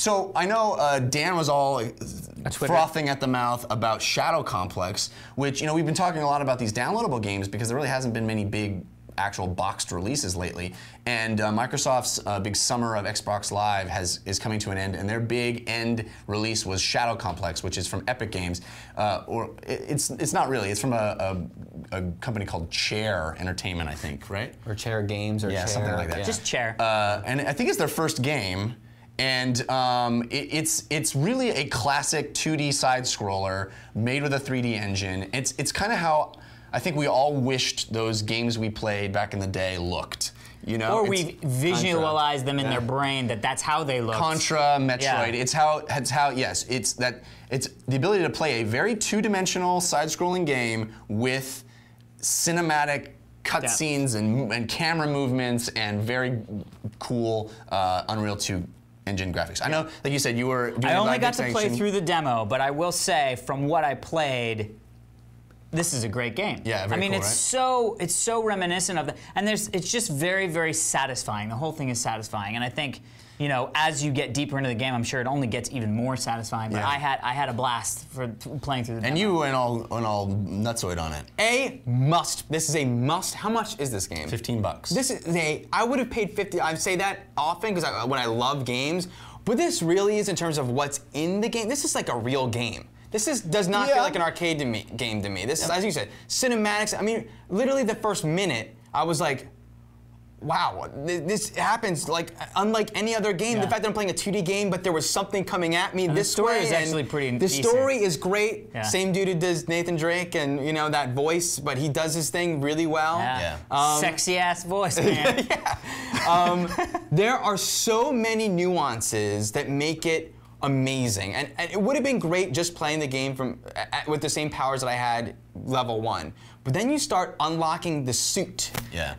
So I know Dan was all frothing at the mouth about Shadow Complex, which, you know, we've been talking a lot about these downloadable games because there really hasn't been many big actual boxed releases lately, and Microsoft's big summer of Xbox Live is coming to an end, and their big end release was Shadow Complex, which is from Epic Games, or it's not really. It's from a company called Chair Entertainment, I think, right? Or Chair Games, or yeah, Chair, something like that. Yeah. Just Chair. And I think it's their first game. And it's really a classic 2D side scroller made with a 3D engine. It's kind of how I think we all wished those games we played back in the day looked. You know, or we visualized them in their brain that's how they look. Contra, Metroid. Yeah. It's how. Yes, it's the ability to play a very two-dimensional side-scrolling game with cinematic cutscenes and camera movements and very cool Unreal 2 engine graphics. I know, like you said, you were doing I only got to play through the demo, but I will say, from what I played, this is a great game. Yeah, very cool, it's so reminiscent of the, and it's just very, very satisfying. The whole thing is satisfying, and I think, you know, as you get deeper into the game, I'm sure it only gets even more satisfying. But I had a blast for playing through the demo. And you went all nutsoid on it. A must. This is a must. How much is this game? $15. This is I would have paid 50. I say that often because when I love games, but this really is in terms of what's in the game. This is like a real game. This does not feel like an arcade game to me. This is, as you said, cinematics. I mean, literally the first minute, I was like, wow, this happens like unlike any other game. The fact that I'm playing a 2D game, but there was something coming at me this way. The story is actually pretty decent. The story is great. Yeah. Same dude who does Nathan Drake, and you know that voice, but he does his thing really well. Yeah. Sexy ass voice, man. There are so many nuances that make it amazing, and it would have been great just playing the game with the same powers that I had level 1. But then you start unlocking the suit,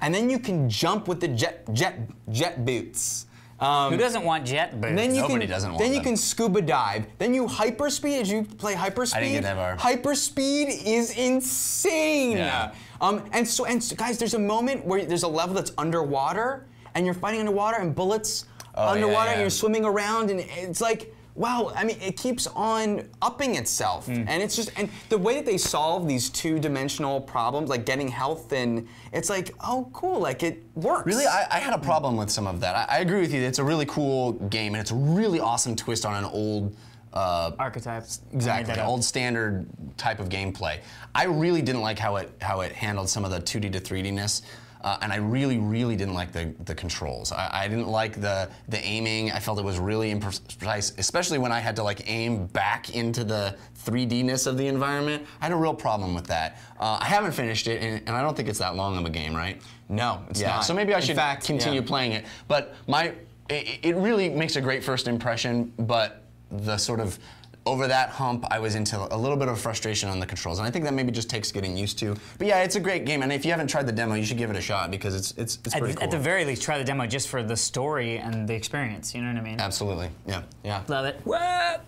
and then you can jump with the jet boots. Who doesn't want jet boots? Nobody doesn't want them. Then you can scuba dive. Then you hyperspeed. Did you play hyperspeed? I didn't get that far. Hyperspeed is insane. Yeah. And guys, there's a moment where there's a level that's underwater, and you're fighting underwater, and bullets underwater, and you're swimming around, and it's like, wow, I mean, it keeps on upping itself. And it's just, and the way that they solve these two-dimensional problems, like getting health, and it's like, oh, cool, like it works. Really, I had a problem with some of that. I agree with you. It's a really cool game, and it's a really awesome twist on an old archetype. Exactly, old standard type of gameplay. I really didn't like how it handled some of the 2D to 3D-ness. And I really, really didn't like the controls. I didn't like the aiming. I felt it was really imprecise, especially when I had to like aim back into the 3D-ness of the environment. I had a real problem with that. I haven't finished it, and I don't think it's that long of a game, right? No, it's not. So maybe I should continue playing it. But it really makes a great first impression, but the sort of over that hump, I was into a little bit of frustration on the controls, and I think that maybe just takes getting used to. But yeah, it's a great game, and if you haven't tried the demo, you should give it a shot because it's pretty cool. At the very least, try the demo just for the story and the experience. You know what I mean? Absolutely. Yeah. Love it. What?